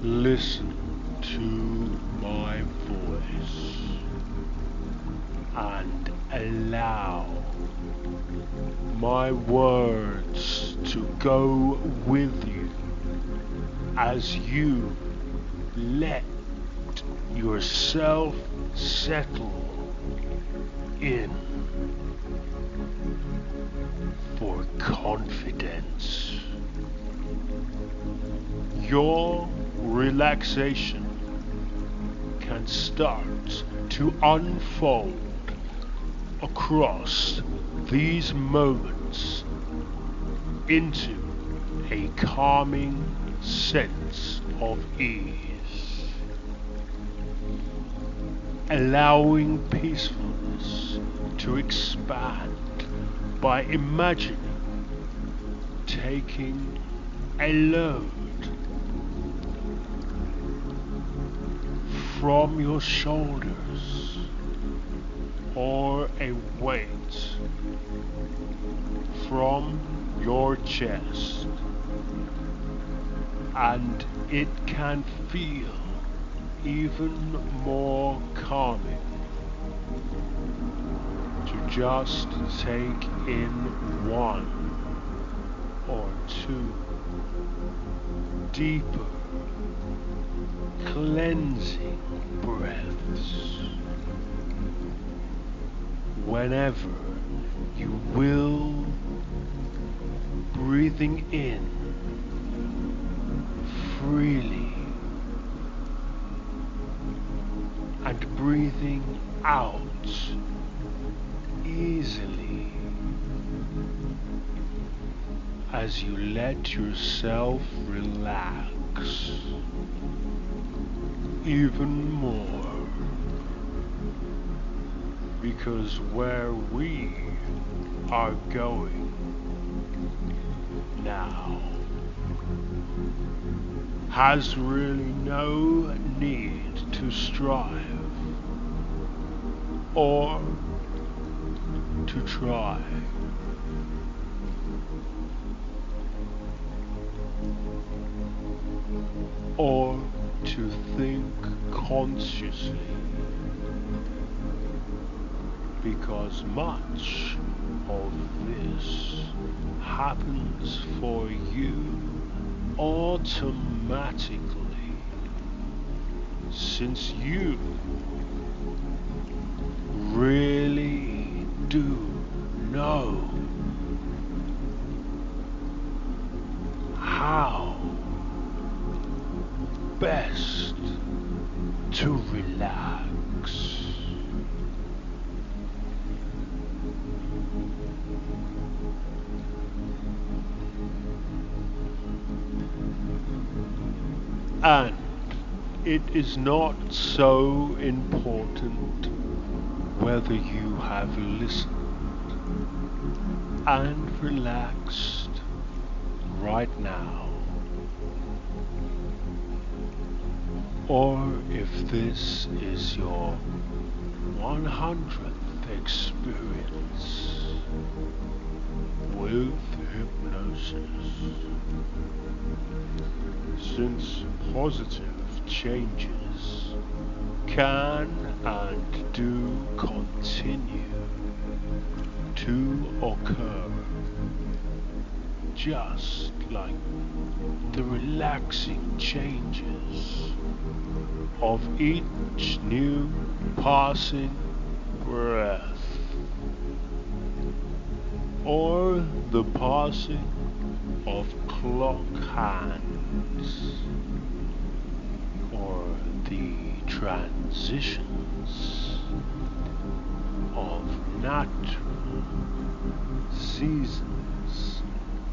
Listen to my voice and allow my words to go with you as you let yourself settle in for confidence. Your relaxation can start to unfold across these moments into a calming sense of ease, allowing peacefulness to expand by imagining taking a load from your shoulders or a weight from your chest, and it can feel even more calming to just take in one or two deeper cleansing breaths. Whenever you will, breathing in freely and breathing out easily as you let yourself relax even more, because where we are going now has really no need to strive or to try. Or to think consciously, because much of this happens for you automatically, since you really do know how best to relax. And it is not so important whether you have listened and relaxed right now, or if this is your 100th experience with hypnosis, since positive changes can and do continue to occur, just like the relaxing changes of each new passing breath, or the passing of clock hands, or the transitions of natural seasons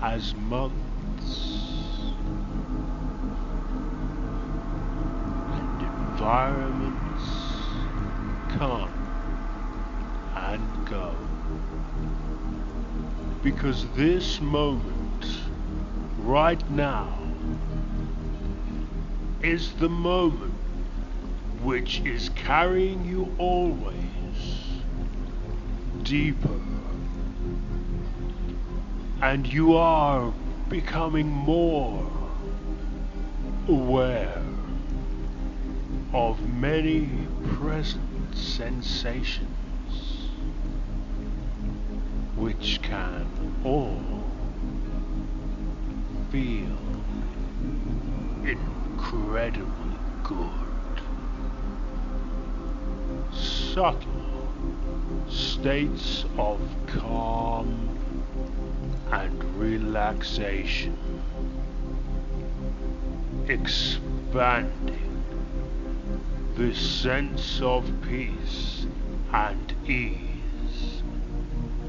as months and environments come and go. Because this moment, right now, is the moment which is carrying you always deeper, and you are becoming more aware of many present sensations which can all feel incredibly good. Subtle states of calm and relaxation, expanding the sense of peace and ease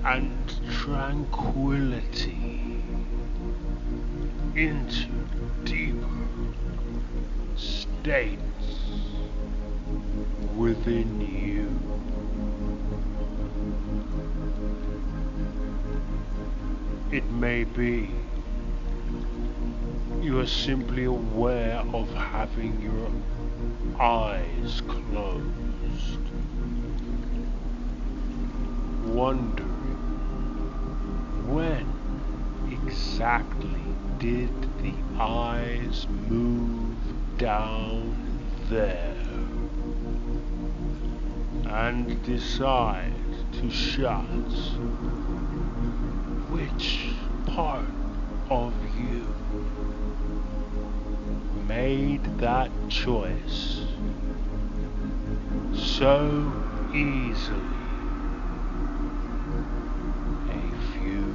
and tranquility into deeper states within you. It may be you are simply aware of having your eyes closed, wondering when exactly did the eyes move down there, and decide to shut. Which part of you made that choice so easily a few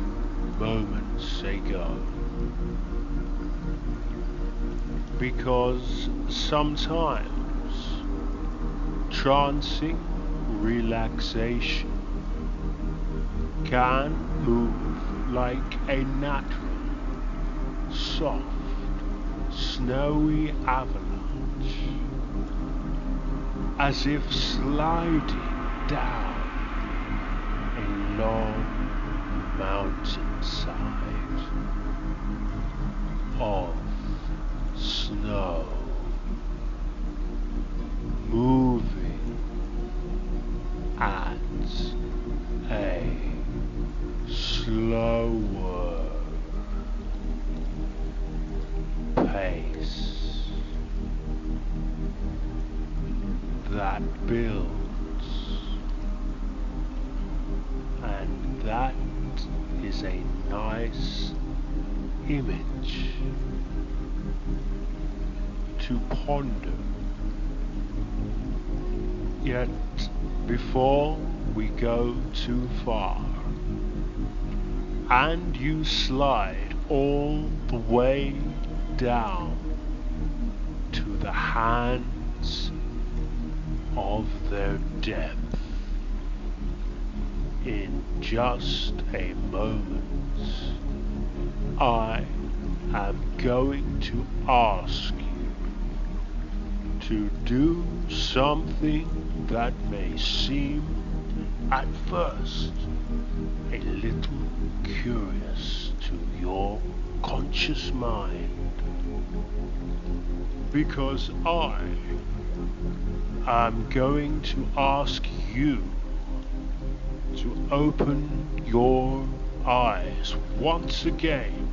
moments ago? Because sometimes trancing relaxation can move like a natural, soft, snowy avalanche, as if sliding down a long mountainside of snow, moving at a slower pace that builds, and that is a nice image to ponder. Yet before we go too far and you slide all the way down to the hands of their depth, in just a moment I am going to ask you to do something that may seem at first a little curious to your conscious mind, because I am going to ask you to open your eyes once again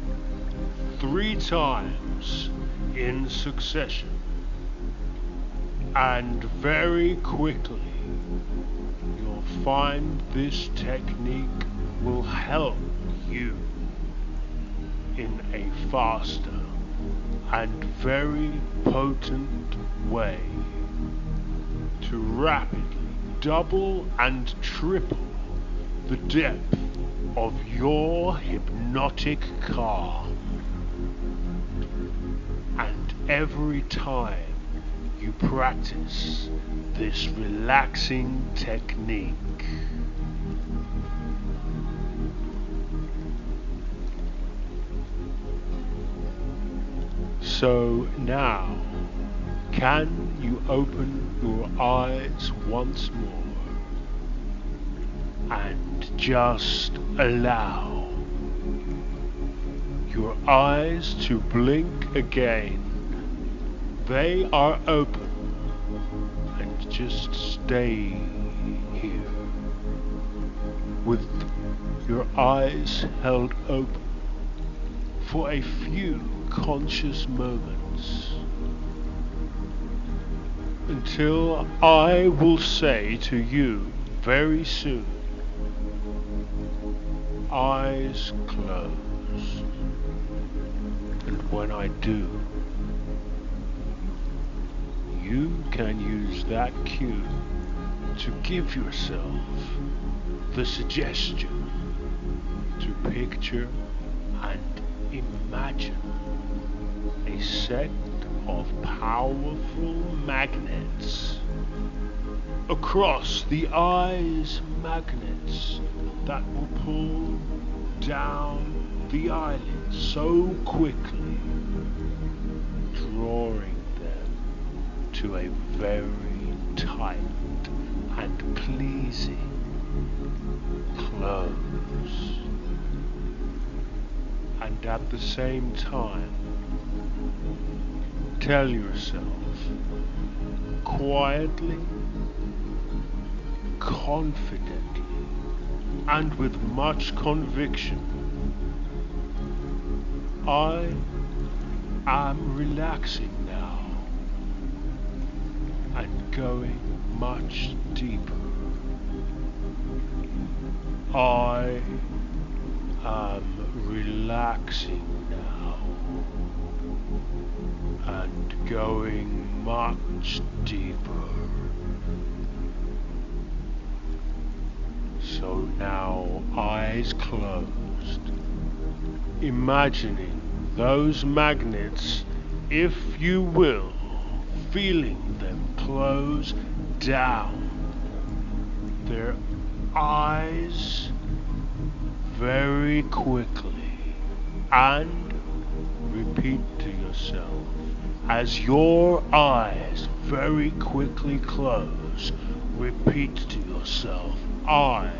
3 times in succession, and very quickly you'll find this technique will help you in a faster and very potent way to rapidly double and triple the depth of your hypnotic calm. And every time you practice this relaxing technique, so now, can you open your eyes once more and just allow your eyes to blink again? They are open, and just stay here with your eyes held open for a few conscious moments. until I will say to you very soon, eyes closed. And when I do, you can use that cue to give yourself the suggestion to picture and imagine a set of powerful magnets across the eyes, magnets that will pull down the eyelids so quickly, drawing them to a very tight and pleasing close. And at the same time, tell yourself quietly, confidently, and with much conviction, I am relaxing now and going much deeper. I am relaxing now and going much deeper. So now, eyes closed, imagining those magnets, if you will, feeling them close down their eyes very quickly, and repeat to yourself as your eyes very quickly close, repeat to yourself, I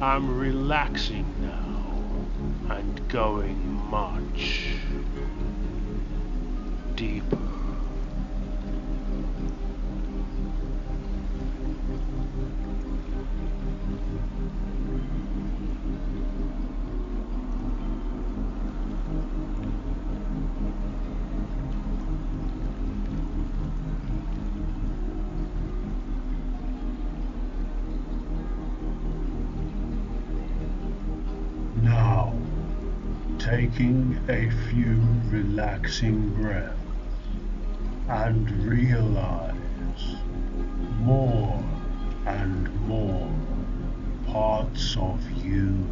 am relaxing now and going much deeper. Now, taking a few relaxing breaths and realize more and more parts of you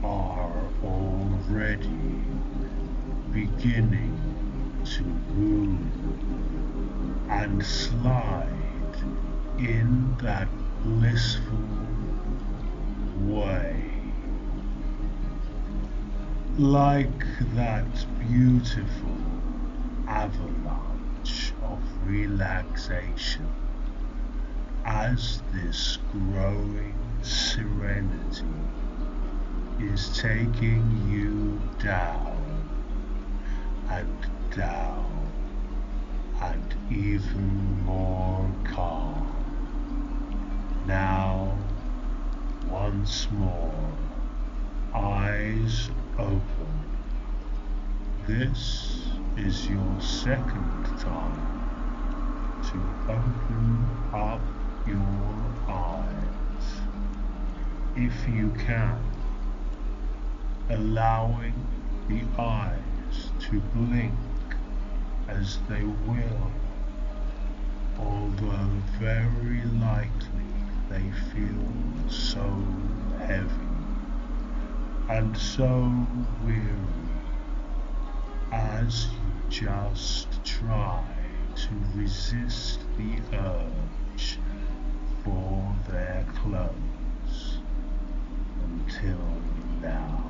are already beginning to move and slide in that blissful way. Like that beautiful avalanche of relaxation, as this growing serenity is taking you down and down and even more calm. Now, once more, eyes open. This is your second time to open up your eyes. If you can, allowing the eyes to blink as they will, although very likely they feel so heavy and so weary as you just try to resist the urge for their clothes. Until now,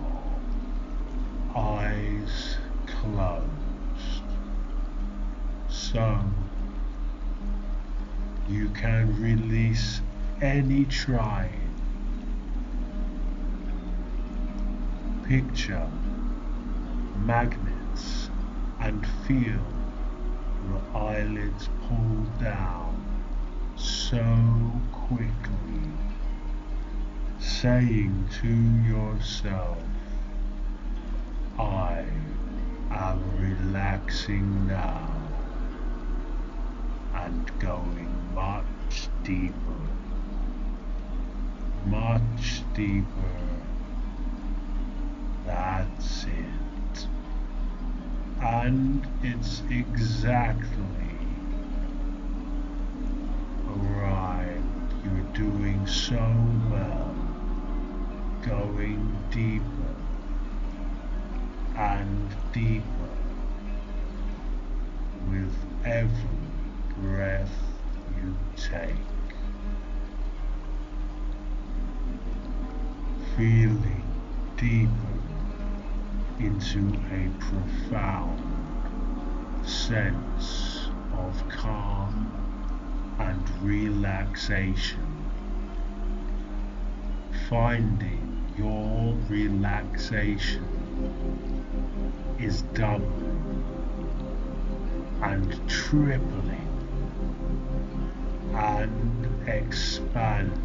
eyes closed, so you can release any trying. Picture magnets and feel your eyelids pull down so quickly, saying to yourself, I am relaxing now. and going much deeper, much deeper. That's it. And it's exactly right. You're doing so well, going deeper and deeper with every breath you take. Feeling deeper into a profound sense of calm and relaxation. Finding your relaxation is doubling and tripling and expanding.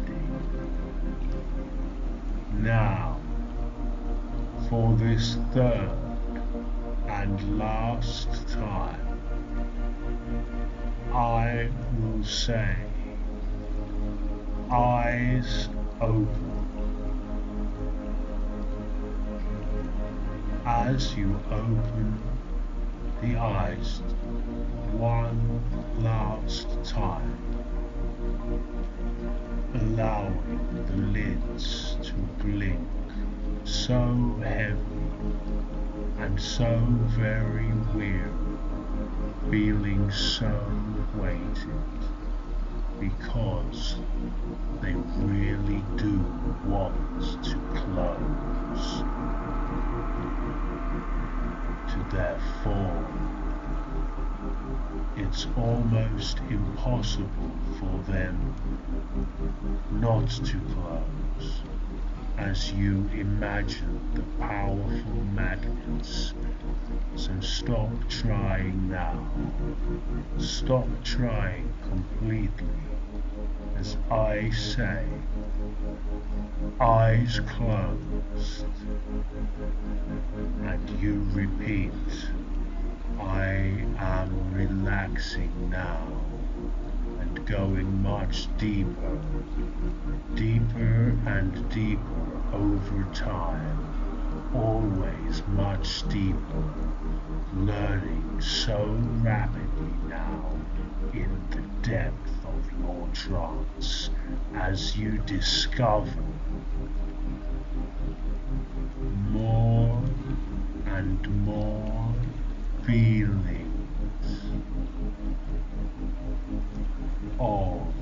Now, for this third and last time, I will say, eyes open. As you open the eyes one last time, allowing the lids to blink so heavy and so very weary, feeling so weighted, because they really do want to close to their form. It's almost impossible for them not to close as you imagine the powerful magnets. So stop trying now. Stop trying completely as I say, eyes closed, and you repeat, I am relaxing now, and going much deeper, deeper and deeper over time, always much deeper, learning so rapidly now in the depth of your trance as you discover more and more feelings of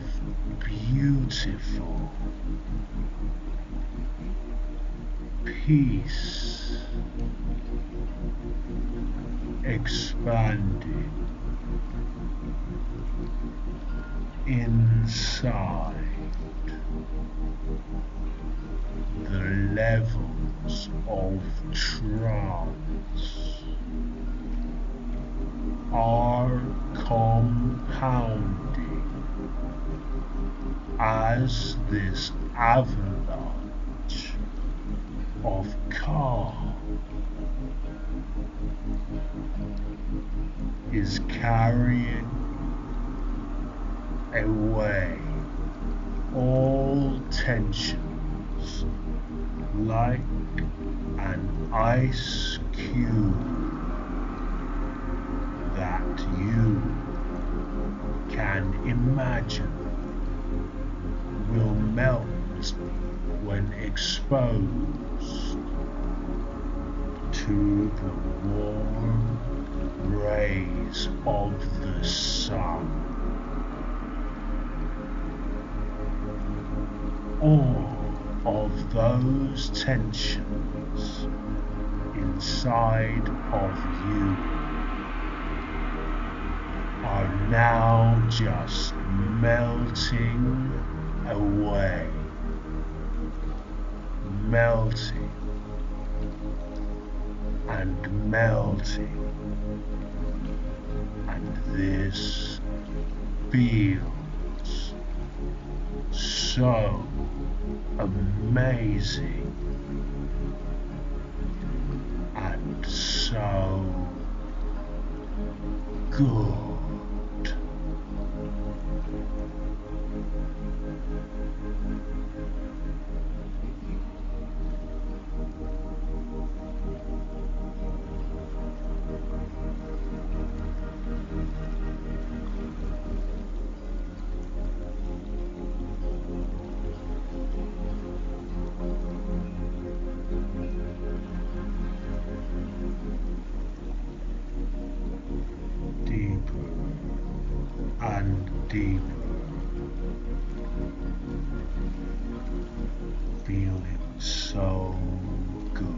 beautiful peace expanding inside the levels of trance are compounding as this avalanche of calm is carrying away all tensions like an ice cube that you can imagine will melt when exposed to the warm rays of the sun. All of those tensions inside of you are now just melting away, melting and melting, and this feels so amazing and so good. deeper. Feeling so good.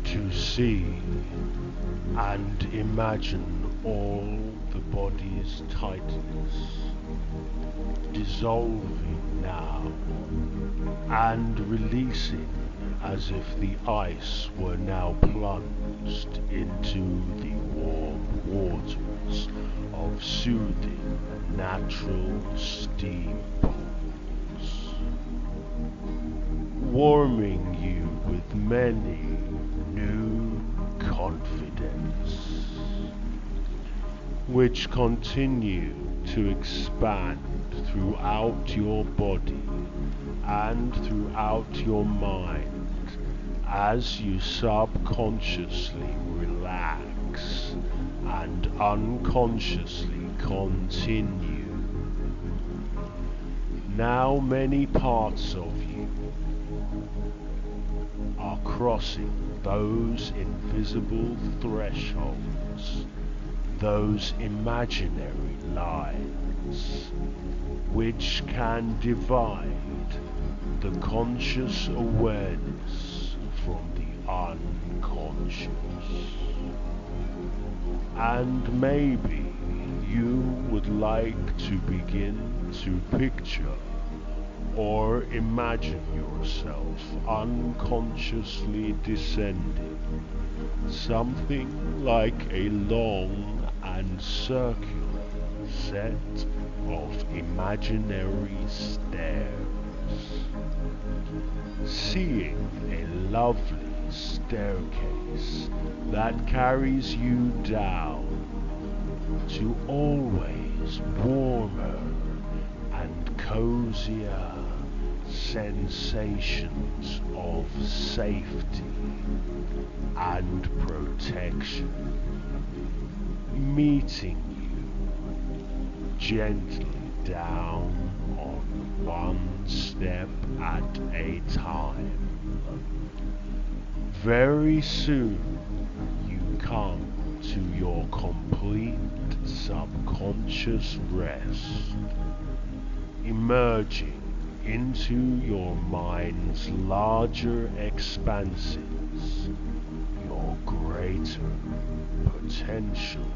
To see and imagine all the body's tightness dissolving now and releasing as if the ice were now plunged into the warm waters of soothing natural steam pools, warming you with many new confidence, which continue to expand throughout your body and throughout your mind as you subconsciously relax and unconsciously continue. Now many parts of you are crossing those invisible thresholds, those imaginary lines, which can divide the conscious awareness from the unconscious. And maybe you would like to begin to picture or imagine yourself unconsciously descending something like a long and circular set of imaginary stairs, seeing a lovely staircase that carries you down to always warmer and cozier sensations of safety and protection, meeting you gently down on one step at a time. Very soon you come to your complete subconscious rest, emerging into your mind's larger expanses, your greater potential.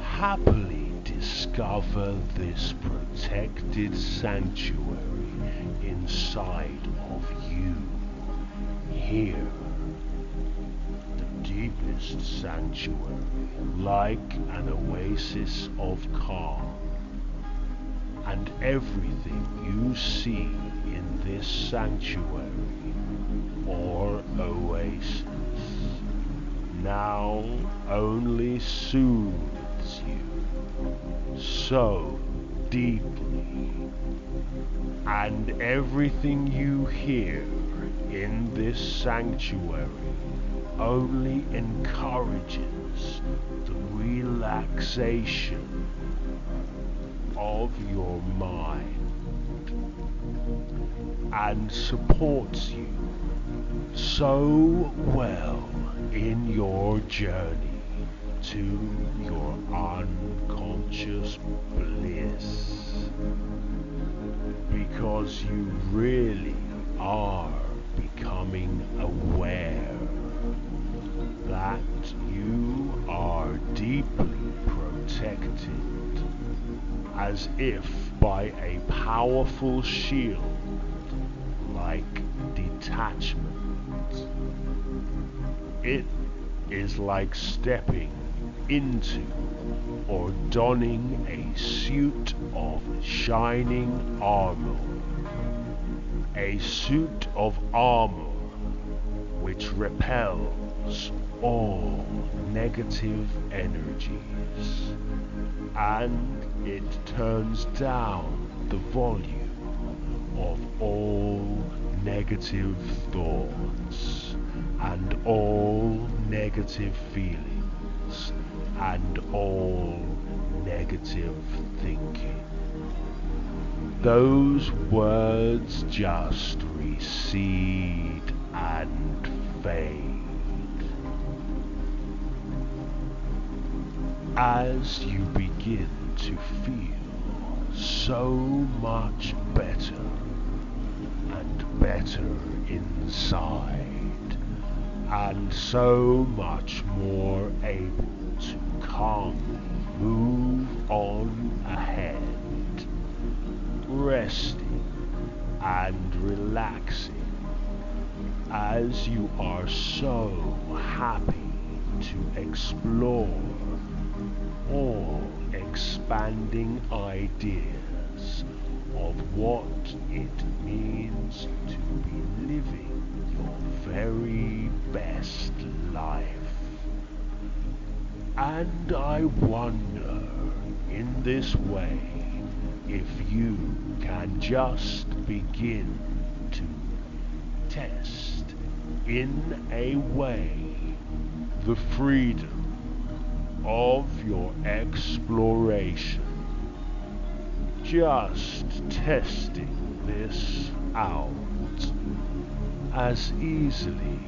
Happily discover this protected sanctuary inside of you, here, the deepest sanctuary, like an oasis of calm. And everything you see in this sanctuary or oasis now only soothes you so deeply, and everything you hear in this sanctuary only encourages the relaxation of your mind and supports you so well in your journey to your unconscious bliss, because you really are becoming aware that you are deeply protected, as if by a powerful shield like detachment. It is like stepping into or donning a suit of shining armor, a suit of armor which repels all negative energies, and it turns down the volume of all negativity. negative thoughts and all negative feelings and all negative thinking. Those words just recede and fade as you begin to feel so much better and better inside, and so much more able to calmly move on ahead, resting and relaxing as you are so happy to explore all expanding ideas of what it means to be living your very best life. And I wonder, in this way, if you can just begin to test, in a way, the freedom of your exploration. Just testing this out as easily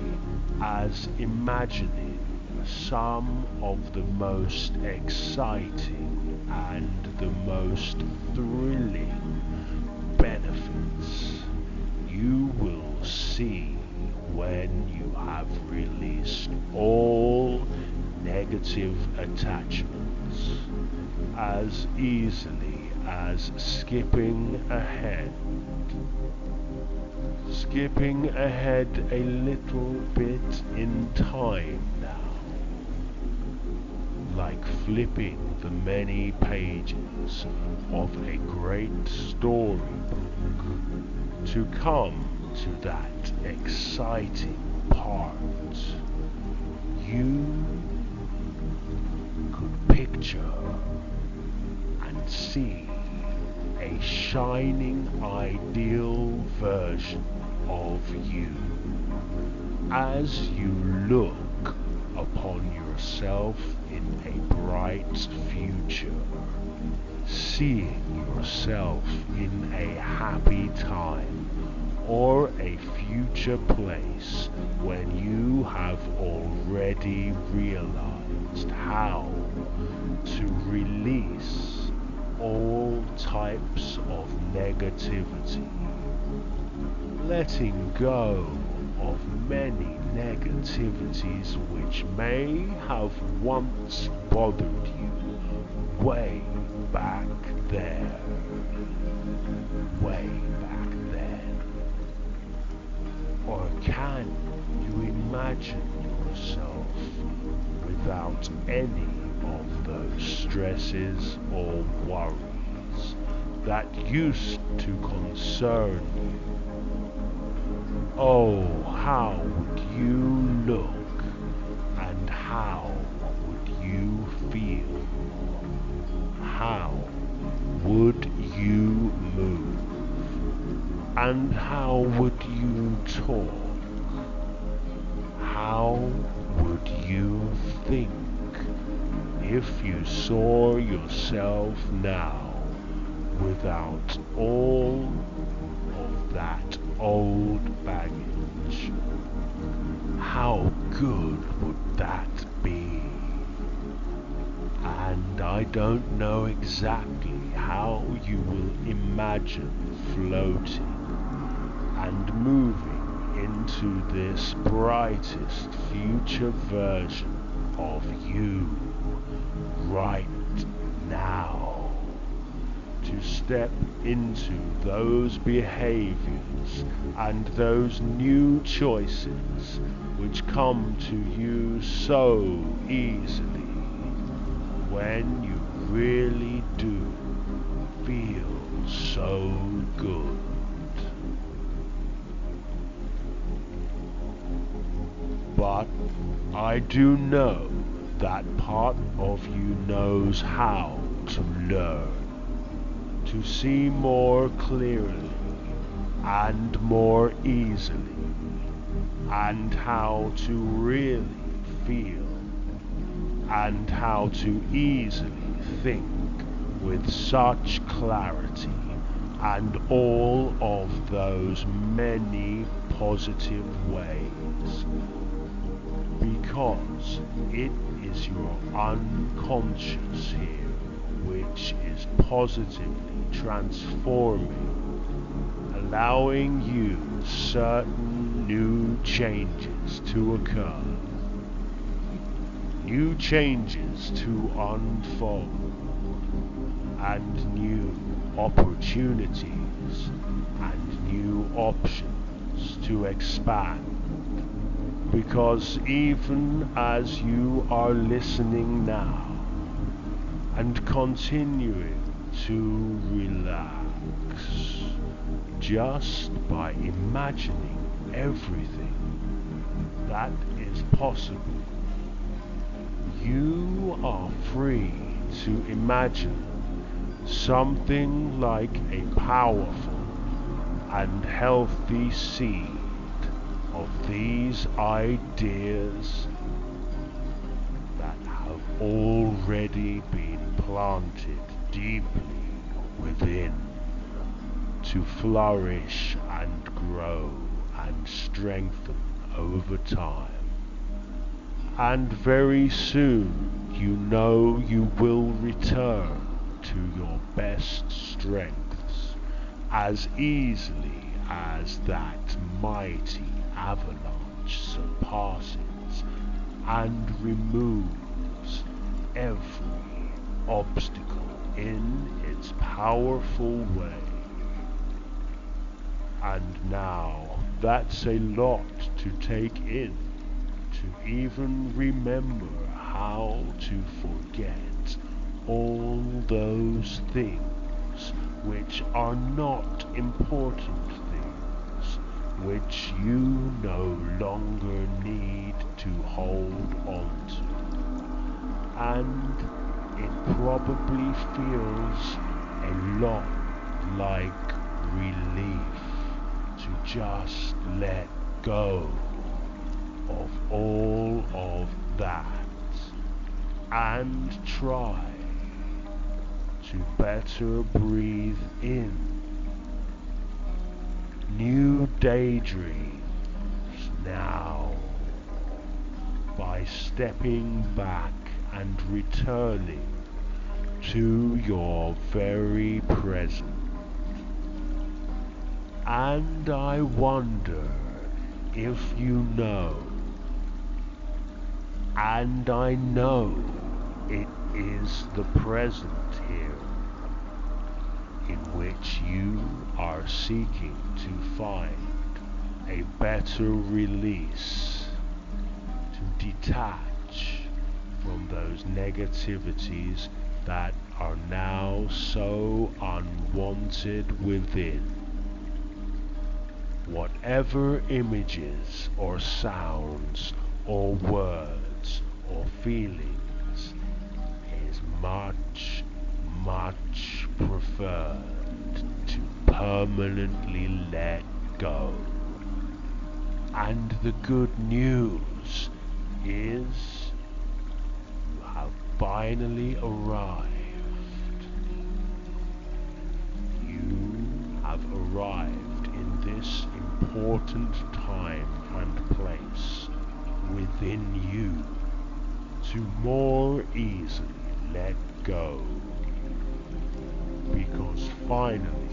as imagining some of the most exciting and the most thrilling benefits you will see when you have released all negative attachments, as easily as skipping ahead a little bit in time now, like flipping the many pages of a great storybook to come to that exciting part. You could picture and see a shining ideal version of you as you look upon yourself in a bright future, seeing yourself in a happy time or a future place when you have already realized how to release all types of negativity, letting go of many negativities which may have once bothered you way back there, way back then. Or can you imagine yourself without any of those stresses or worries that used to concern you? Oh, how would you look and how would you feel? How would you move? And how would you talk? How would you think if you saw yourself now without all of that old baggage? How good would that be? And I don't know exactly how you will imagine floating and moving into this brightest future version of you right now, to step into those behaviors and those new choices which come to you so easily when you really do feel so good. But I do know that part of you knows how to learn, to see more clearly, and more easily, and how to really feel, and how to easily think with such clarity, and all of those many positive ways, because it is your unconscious here which is positively transforming, allowing you certain new changes to occur, new changes to unfold, and new opportunities and new options to expand. Because even as you are listening now and continuing to relax, just by imagining everything that is possible, you are free to imagine something like a powerful and healthy seed of these ideas that have already been planted deeply within to flourish and grow and strengthen over time. And very soon you know you will return to your best strengths as easily as that mighty avalanche surpasses and removes every obstacle in its powerful way. And now that's a lot to take in, to even remember how to forget all those things which are not important things, which you no longer need to hold on to. And it probably feels a lot like relief to just let go of all of that and try to better breathe in new daydreams now by stepping back and returning to your very present. And I wonder if you know, and I know it is the present here in which you are seeking to find a better release, to detach from those negativities that are now so unwanted within. Whatever images or sounds or words or feelings is much, much preferred to permanently let go. And the good news is you have finally arrived. You have arrived in this important time and place within you to more easily let go, because finally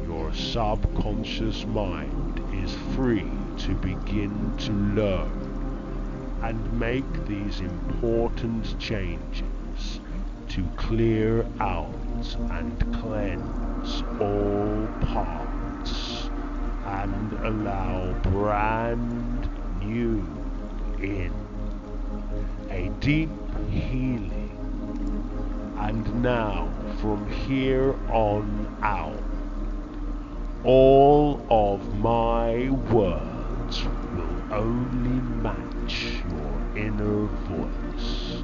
your subconscious mind is free to begin to learn and make these important changes to clear out and cleanse all parts and allow brand new in a deep healing. And now from here on out, all of my words will only match your inner voice,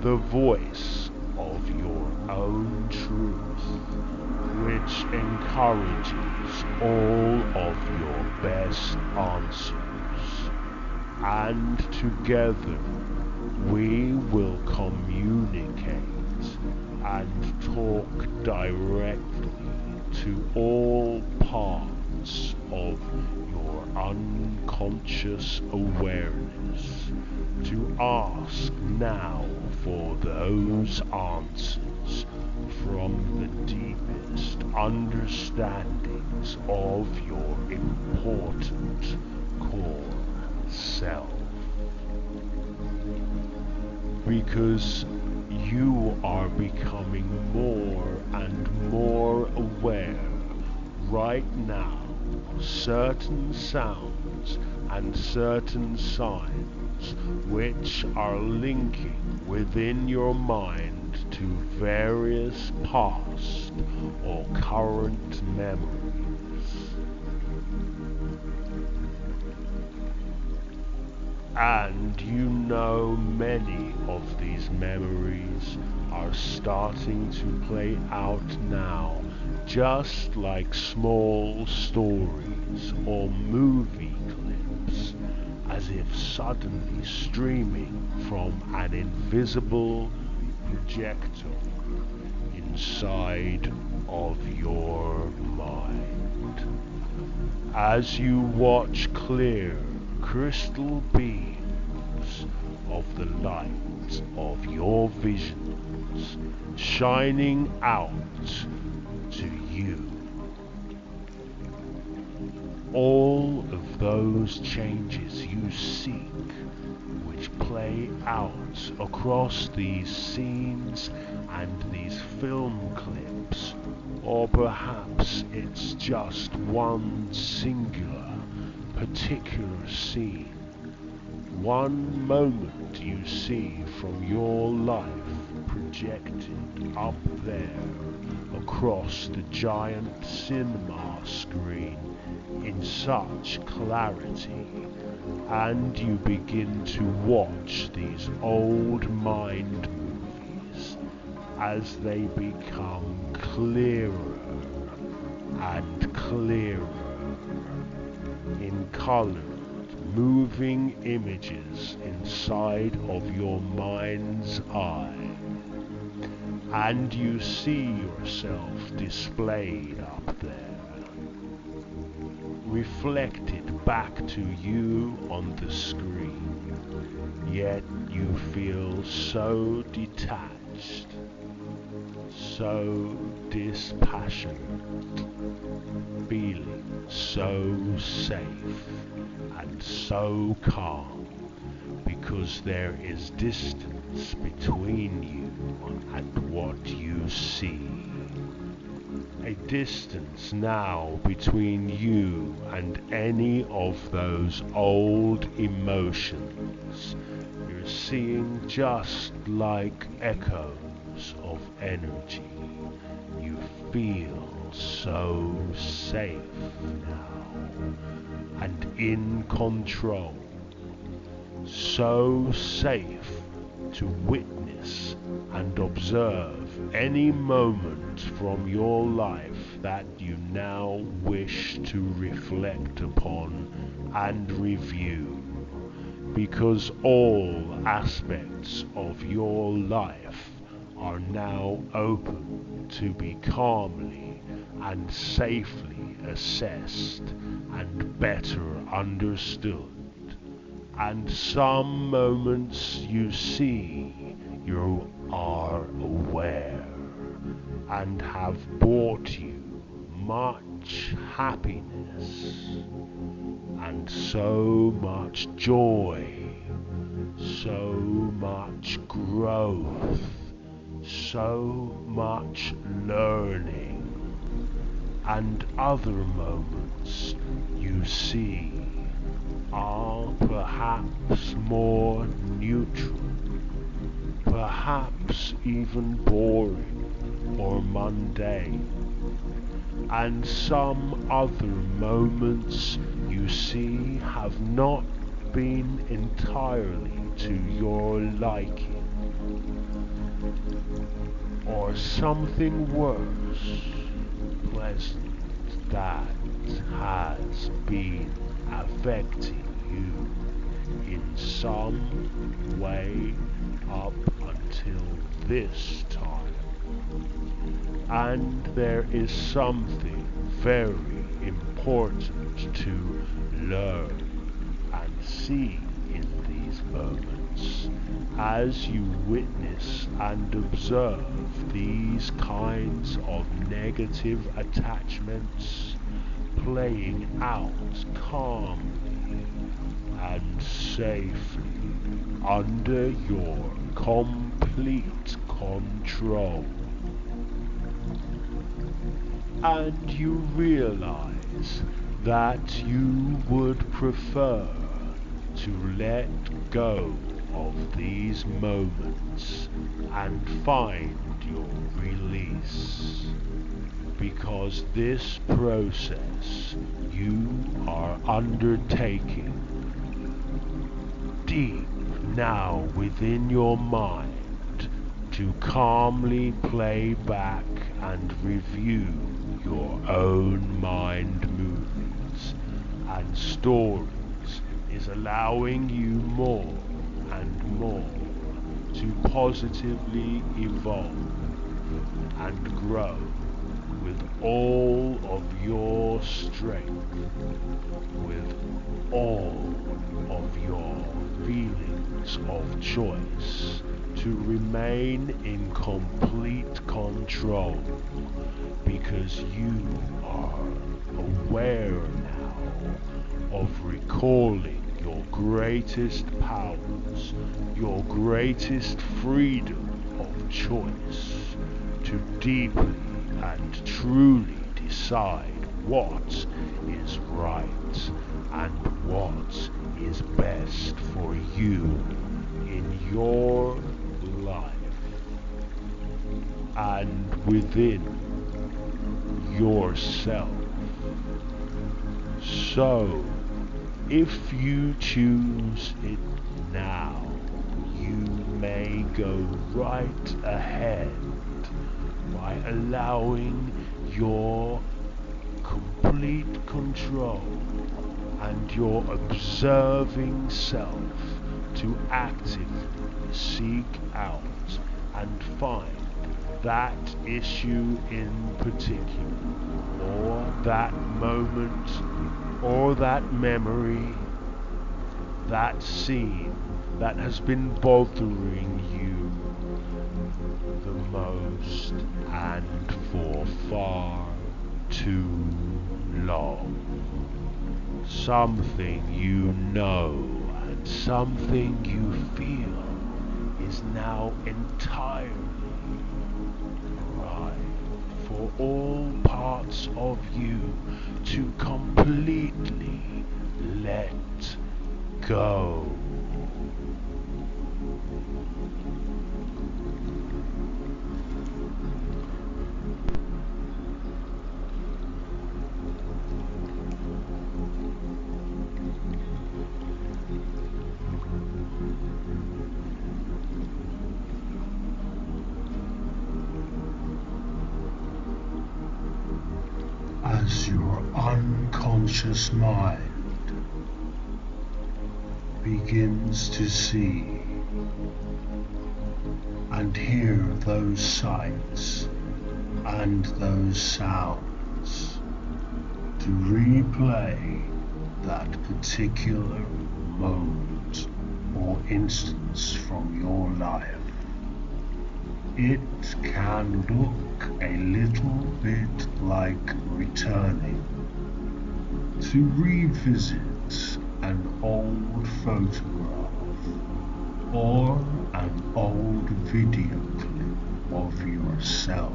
the voice of your own truth, which encourages all of your best answers. And together we will communicate and talk directly to all parts of your unconscious awareness to ask now for those answers from the deepest understandings of your important core self. Because you are becoming more and more aware right now certain sounds and certain signs which are linking within your mind to various past or current memories. And you know many of these memories are starting to play out now, just like small stories or movie clips, as if suddenly streaming from an invisible projector inside of your mind. As you watch clear crystal beams of the light of your visions shining out to you. All of those changes you seek, which play out across these scenes and these film clips, or perhaps it's just one singular, particular scene, one moment you see from your life projected up there across the giant cinema screen in such clarity, and you begin to watch these old mind movies as they become clearer and clearer in colored, moving images inside of your mind's eye, and you see yourself displayed up there, reflected back to you on the screen, yet you feel so detached, so dispassionate, feeling so safe and so calm, because there is distance between you and what you see. A distance now between you and any of those old emotions you're seeing, just like echoes of energy. You feel so safe now and in control, so safe to witness and observe any moment from your life that you now wish to reflect upon and review, because all aspects of your life are now open to be calmly and safely assessed and better understood. And some moments you see you are aware and have brought you much happiness and so much joy, so much growth, so much learning. And other moments you see are perhaps more neutral, perhaps even boring or mundane, and some other moments you see have not been entirely to your liking, or something worse, pleasant, that has been affecting you in some way up until this time. And there is something very important to learn and see in these moments as you witness and observe these kinds of negative attachments playing out calmly and safely under your complete control. And you realize that you would prefer to let go of these moments and find your release, because this process you are undertaking deep now within your mind to calmly play back and review your own mind movements and stories is allowing you more and more to positively evolve and grow with all of your strength, with all of your feelings of choice, to remain in complete control, because you are aware now of recalling your greatest powers, your greatest freedom of choice, to deeply and truly decide what is right and what is best for you in your life and within yourself. So, if you choose it now, you may go right ahead by allowing your complete control and your observing self to actively seek out and find that issue in particular, or that moment, or that memory, that scene that has been bothering you the most and for far too long. Something you know and something you feel is now entirely right for all parts of you to completely let go. As your unconscious mind begins to see and hear those sights and those sounds, to replay that particular moment or instance from your life, it can look a little bit like returning to revisit an old photograph or an old video clip of yourself,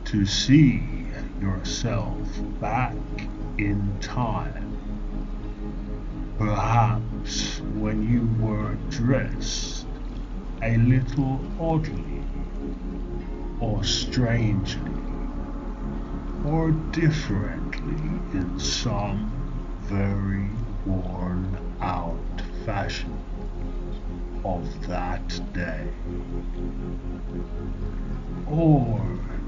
to see yourself back in time, perhaps when you were dressed a little oddly or strangely or differently in some very worn out fashion, of that day. Or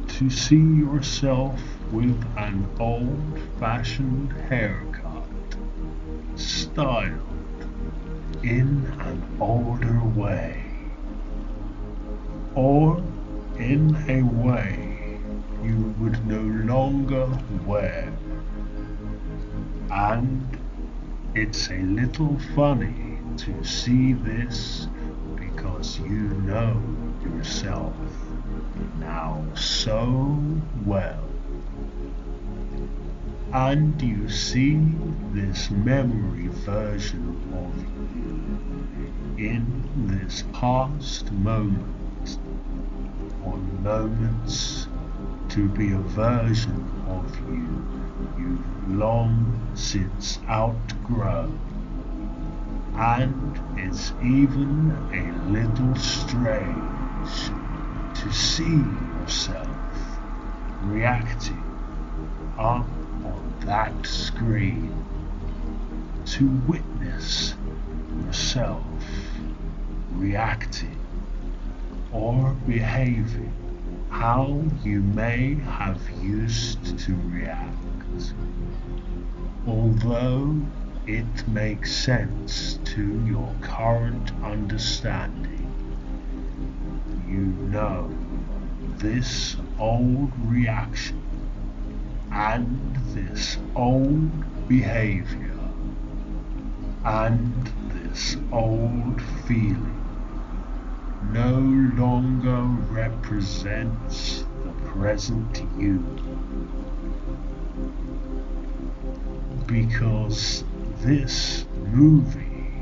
to see yourself with an old-fashioned haircut, styled in an older way, or in a way you would no longer wear. And it's a little funny to see this because you know yourself now so well. And you see this memory version of you in this past moment, or moments to be a version of you you've long since outgrown. And it's even a little strange to see yourself reacting up on that screen, to witness yourself reacting or behaving how you may have used to react. Although it makes sense to your current understanding, you know this old reaction and this old behavior and this old feeling no longer represents the present you, because this movie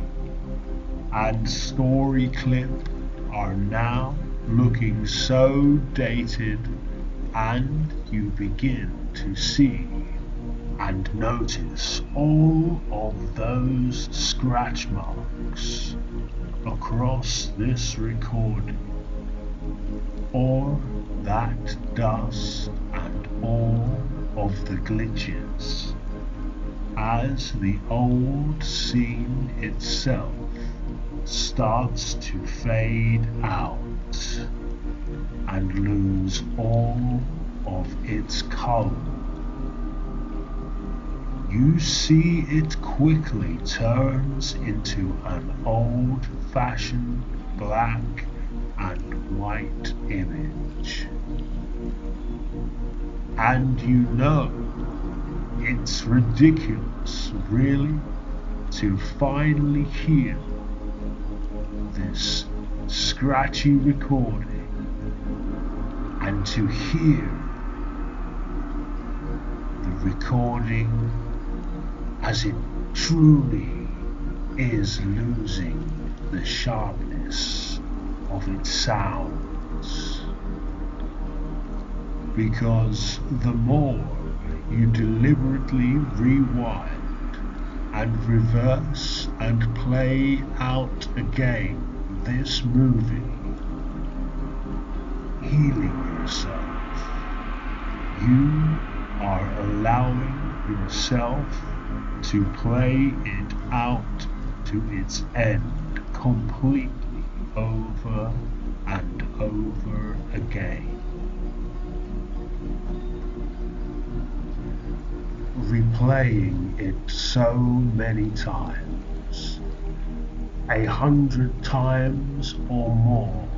and story clip are now looking so dated, and you begin to see and notice all of those scratch marks across this recording, or that dust and all of the glitches, as the old scene itself starts to fade out and lose all of its color. You see it quickly turns into an old-fashioned black and white image. And you know it's ridiculous, really, to finally hear this scratchy recording and to hear the recording as it truly is losing the sharpness of its sounds. Because the more you deliberately rewind and reverse and play out again this movie, healing yourself, you are allowing yourself to play it out to its end completely over and over again. Replaying it so many times, 100 times or more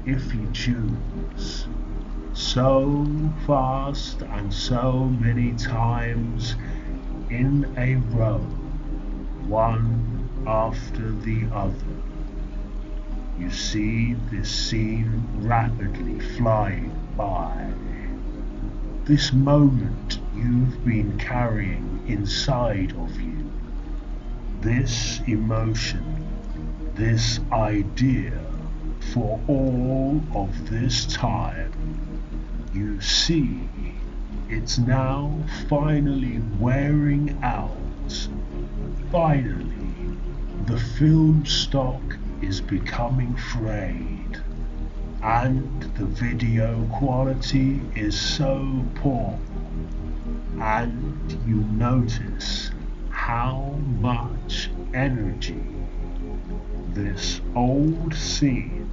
if you choose, so fast and so many times in a row, one after the other. You see this scene rapidly flying by, this moment you've been carrying inside of you, this emotion, this idea for all of this time. You see it's now finally wearing out. Finally, the film stock is becoming frayed, and the video quality is so poor, and you notice how much energy this old scene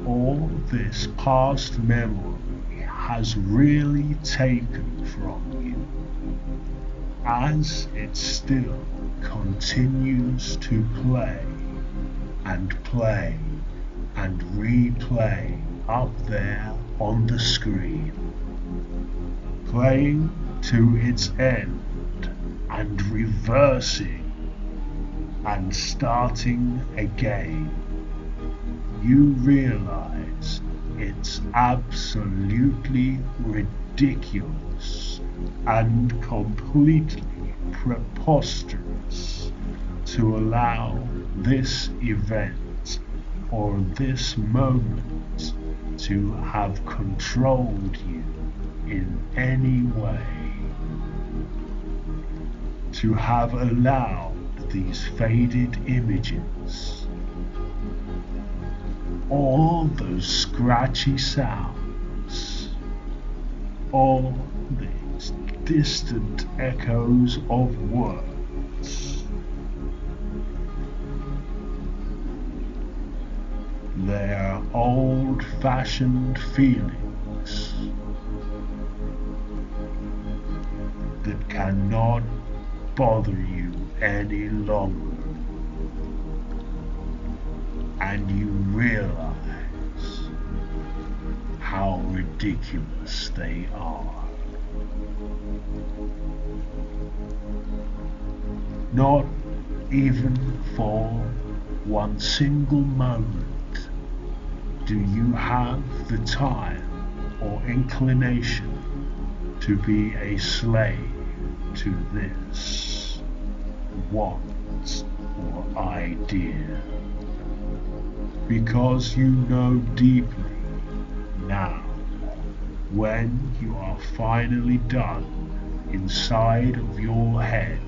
or this past memory has really taken from you, as it still continues to play and play and replay up there on the screen, playing to its end and reversing and starting again. You realize it's absolutely ridiculous and completely preposterous to allow this event or this moment to have controlled you in any way, to have allowed these faded images, all those scratchy sounds, all these distant echoes of words, their old-fashioned feelings that cannot bother you any longer, and you realize how ridiculous they are. Not even for one single moment do you have the time or inclination to be a slave to this want or idea, because you know deeply now, when you are finally done inside of your head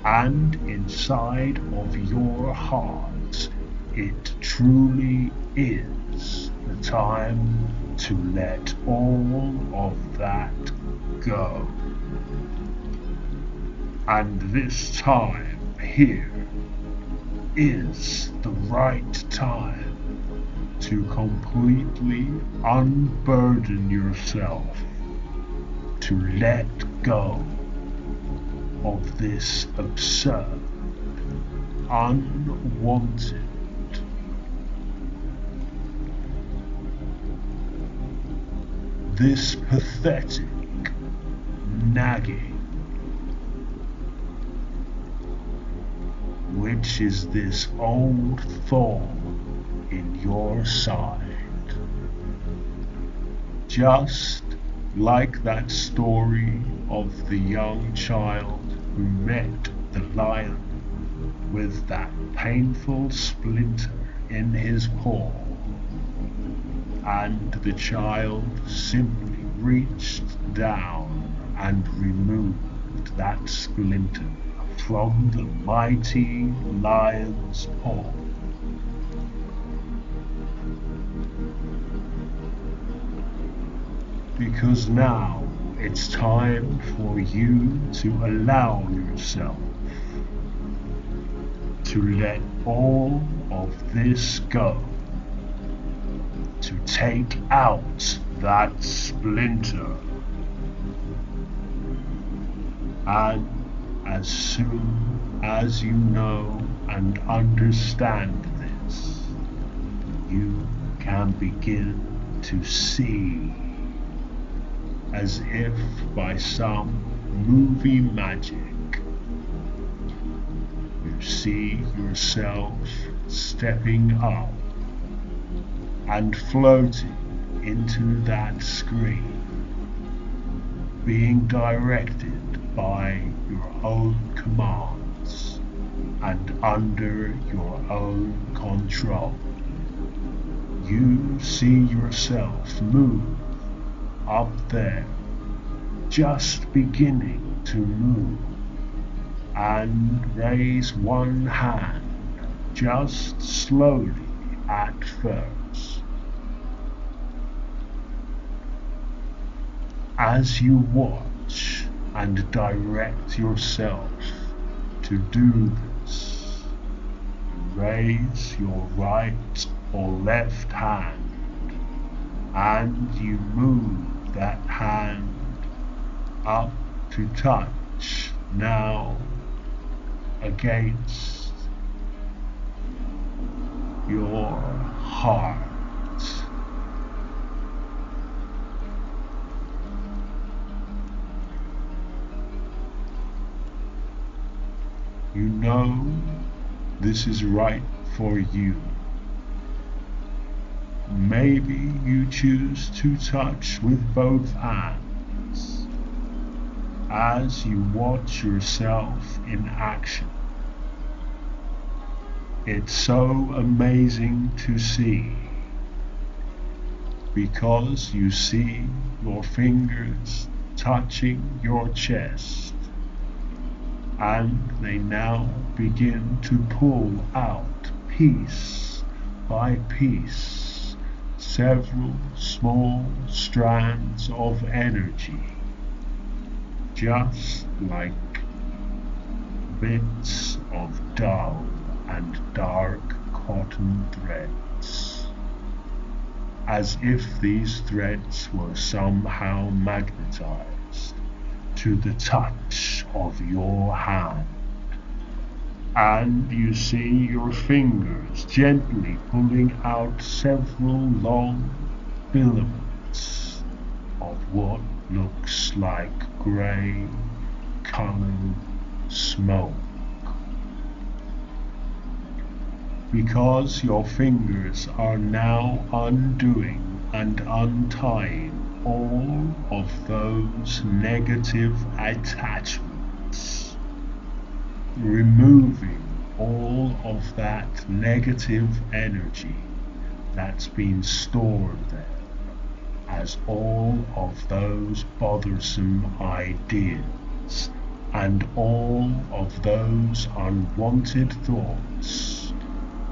and inside of your heart, it truly is the time to let all of that go. And this time here is the right time to completely unburden yourself, to let go of this absurd, unwanted, this pathetic nagging, which is this old thorn in your side. Just like that story of the young child who met the lion with that painful splinter in his paw, and the child simply reached down and removed that splinter from the mighty lion's paw. Because now it's time for you to allow yourself to let all of this go, to take out that splinter, and as soon as you know and understand this, you can begin to see, as if by some movie magic, you see yourself stepping up and floating into that screen, being directed by your own commands and under your own control. You see yourself move up there, just beginning to move, and raise one hand, just slowly at first. As you watch and direct yourself to do this, raise your right or left hand, and you move that hand up to touch now against your heart. You know this is right for you. Maybe you choose to touch with both hands as you watch yourself in action. It's so amazing to see, because you see your fingers touching your chest, and they now begin to pull out piece by piece several small strands of energy, just like bits of dull and dark cotton threads, as if these threads were somehow magnetized to the touch of your hand. And you see your fingers gently pulling out several long filaments of what looks like grey colored smoke. Because your fingers are now undoing and untying all of those negative attachments, removing all of that negative energy that's been stored there, as all of those bothersome ideas and all of those unwanted thoughts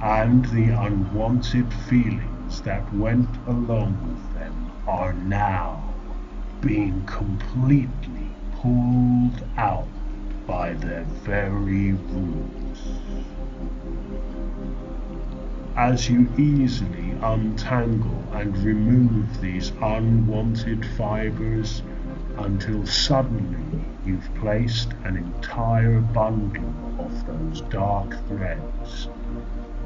and the unwanted feelings that went along with them are now being completely pulled out by their very roots. As you easily untangle and remove these unwanted fibers until suddenly you've placed an entire bundle of those dark threads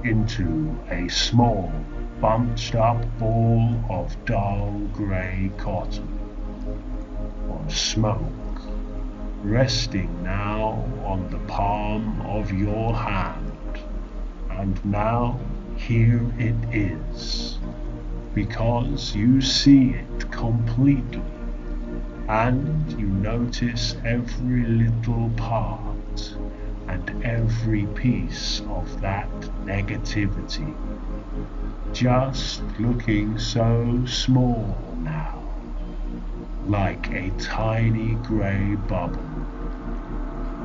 into a small, bunched up ball of dull grey cotton or smoke, resting now on the palm of your hand. And now here it is, because you see it completely, and you notice every little part and every piece of that negativity, just looking so small now, like a tiny grey bubble.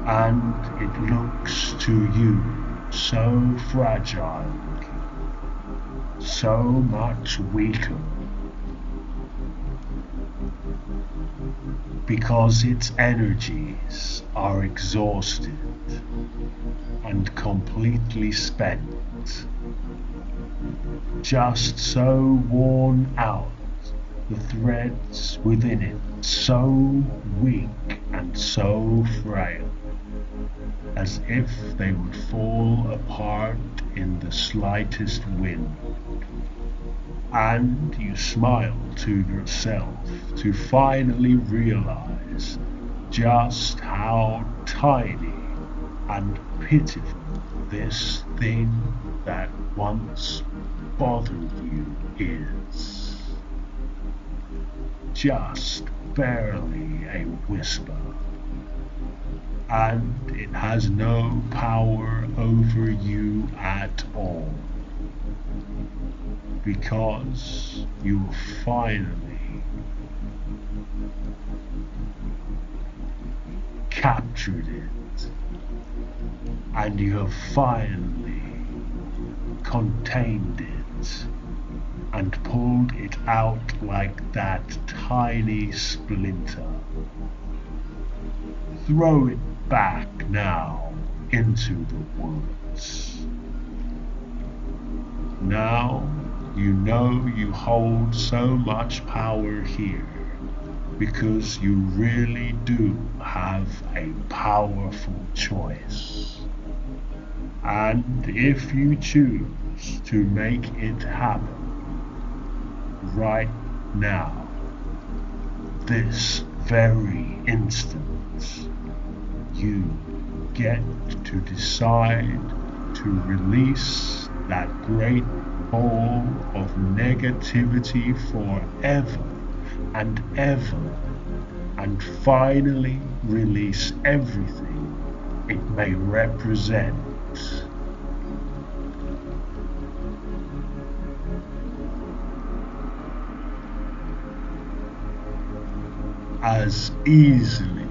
And it looks to you so fragile looking, so much weaker, because its energies are exhausted and completely spent, just so worn out, the threads within it so weak and so frail, as if they would fall apart in the slightest wind. And you smile to yourself to finally realize just how tiny and pitiful this thing that once bothered you is. Just barely a whisper, and it has no power over you at all, because you finally captured it, and you have finally contained it and pulled it out like that tiny splinter. Throw it back now into the woods, Now you know you hold so much power here because you really do have a powerful choice. And if you choose to make it happen right now, this very instant, you get to decide to release that great ball of negativity forever and ever, and finally release everything it may represent. As easily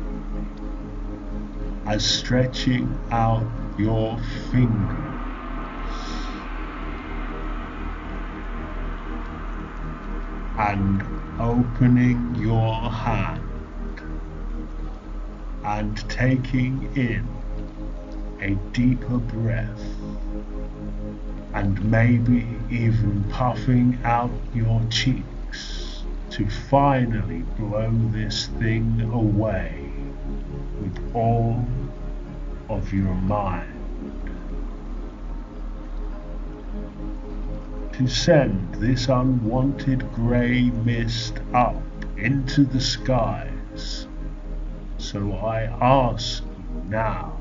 as stretching out your fingers and opening your hand and taking in a deeper breath, and maybe even puffing out your cheeks to finally blow this thing away with all of your mind. To send this unwanted grey mist up into the skies. So I ask you now,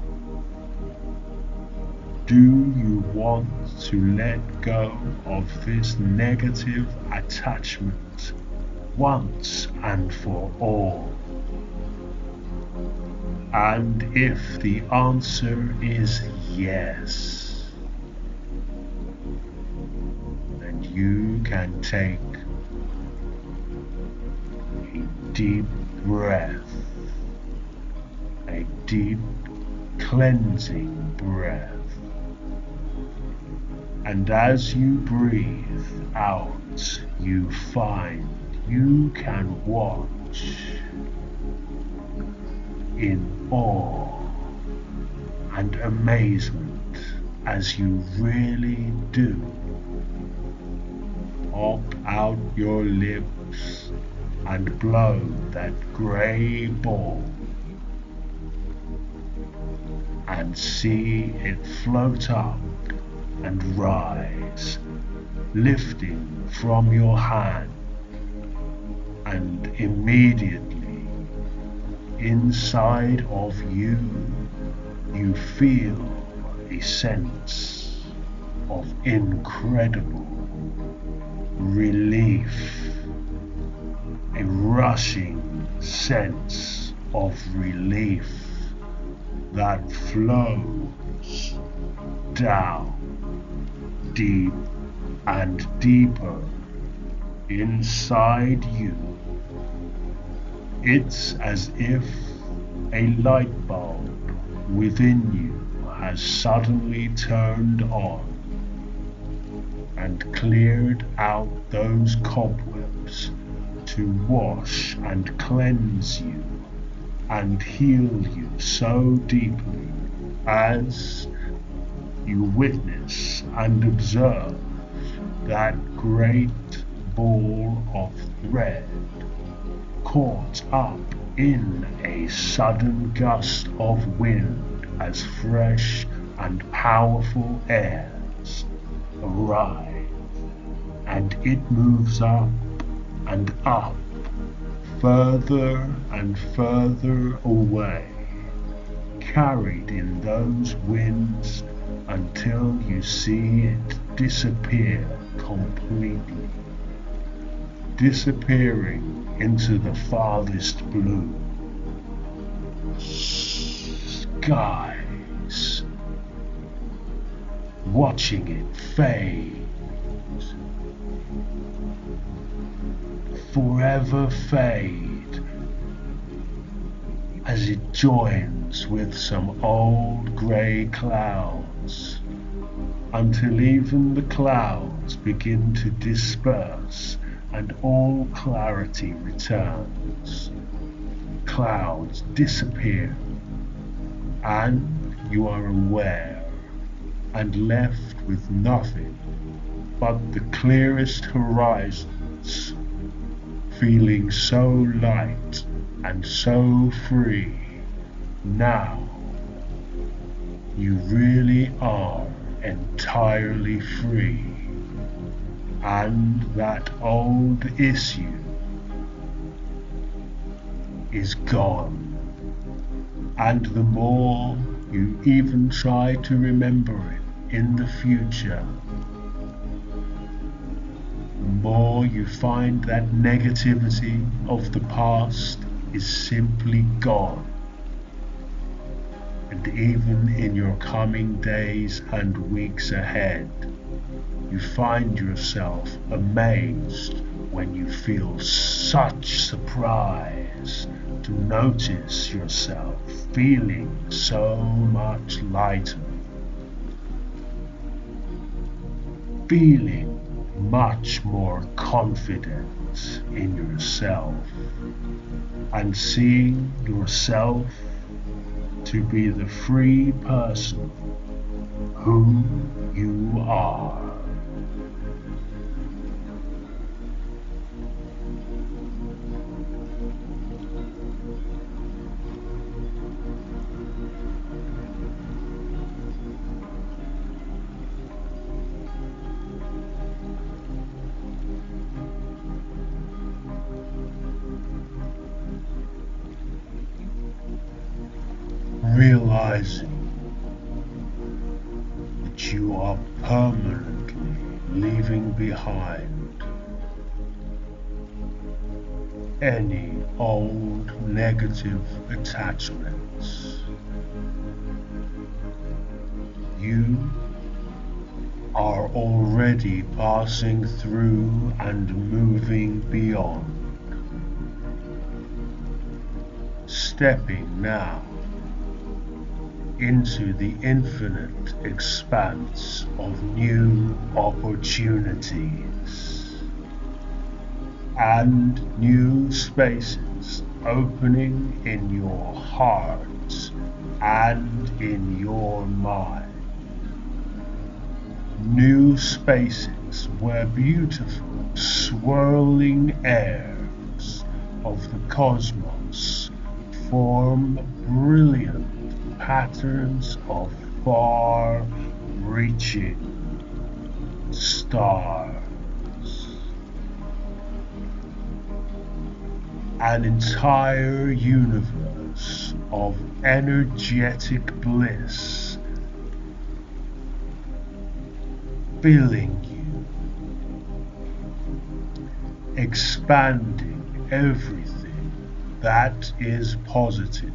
do you want to let go of this negative attachment once and for all? And if the answer is yes, then you can take a deep breath, a deep cleansing breath. And as you breathe out, you find you can watch in awe and amazement as you really do pop out your lips and blow that grey ball and see it float up and rise, lifting from your hand, and immediately inside of you, you feel a sense of incredible relief, a rushing sense of relief that flows down deep and deeper inside you. It's as if a light bulb within you has suddenly turned on and cleared out those cobwebs to wash and cleanse you and heal you so deeply as you witness and observe that great ball of thread caught up in a sudden gust of wind as fresh and powerful airs arrive, and it moves up and up, further and further away, carried in those winds until you see it disappear completely, disappearing into the farthest blue skies, watching it fade, forever fade, as it joins with some old grey clouds, until even the clouds begin to disperse and all clarity returns. Clouds disappear, and you are aware and left with nothing but the clearest horizons, feeling so light and so free. Now you really are entirely free, and that old issue is gone. And the more you even try to remember it in the future, the more you find that negativity of the past is simply gone. And even in your coming days and weeks ahead, you find yourself amazed when you feel such surprise to notice yourself feeling so much lighter, feeling much more confident in yourself, and seeing yourself to be the free person who you are. Realizing that you are permanently leaving behind any old negative attachments. You are already passing through and moving beyond, stepping now into the infinite expanse of new opportunities and new spaces opening in your heart and in your mind. New spaces where beautiful swirling airs of the cosmos form brilliant patterns of far-reaching stars. An entire universe of energetic bliss filling you, expanding everything that is positive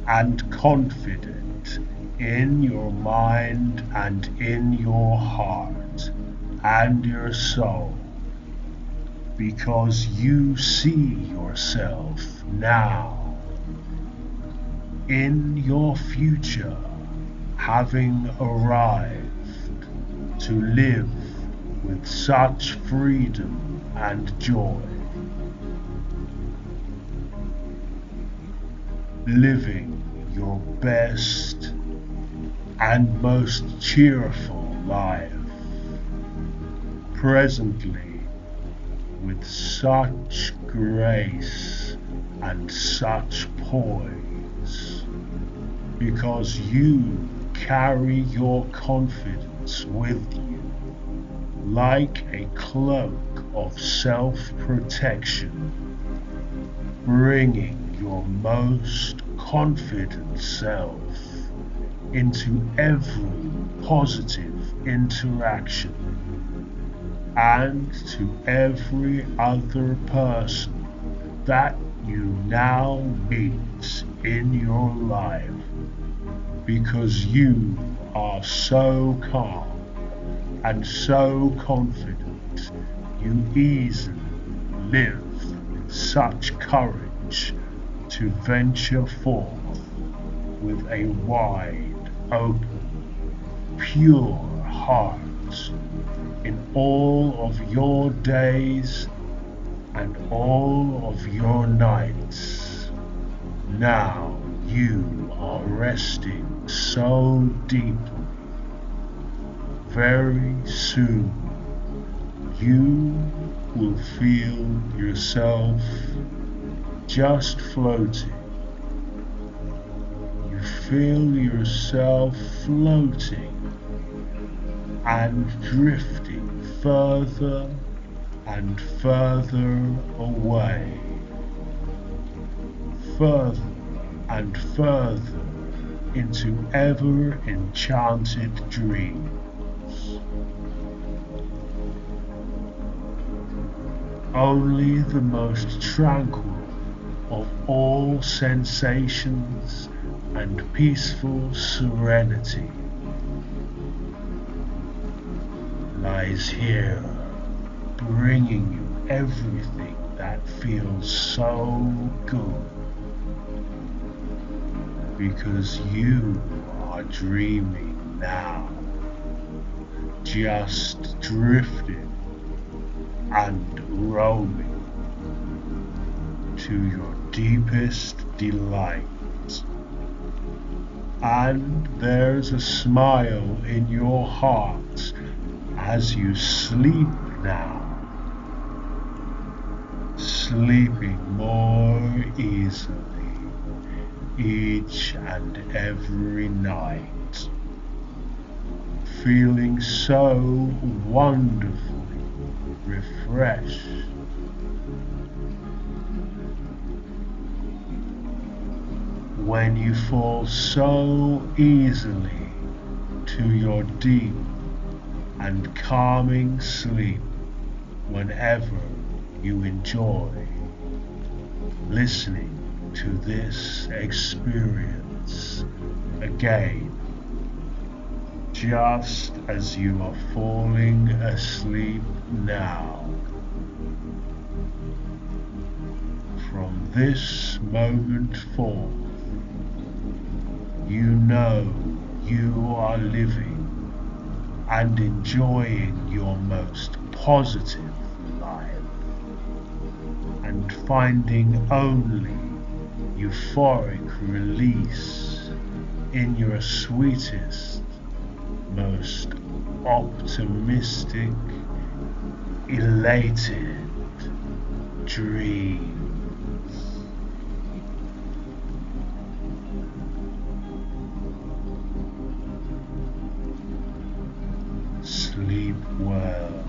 and confident in your mind and in your heart and your soul, because you see yourself now in your future having arrived to live with such freedom and joy, living your best and most cheerful life, presently with such grace and such poise, because you carry your confidence with you like a cloak of self-protection, bringing your most confident self into every positive interaction and to every other person that you now meet in your life, because you are so calm and so confident, you easily live with such courage to venture forth with a wide open, pure heart in all of your days and all of your nights. Now you are resting so deeply. Very soon you will feel yourself just floating. You feel yourself floating and drifting further and further away, further and further into ever-enchanted dreams. Only the most tranquil of all sensations and peaceful serenity lies here, bringing you everything that feels so good, because you are dreaming now, just drifting and roaming to your deepest delight. And there's a smile in your heart as you sleep now, sleeping more easily each and every night, feeling so wonderfully refreshed. When you fall so easily to your deep and calming sleep, whenever you enjoy listening to this experience again, just as you are falling asleep now. From this moment forth, you know you are living and enjoying your most positive life, and finding only euphoric release in your sweetest, most optimistic, elated dreams. Sleep well.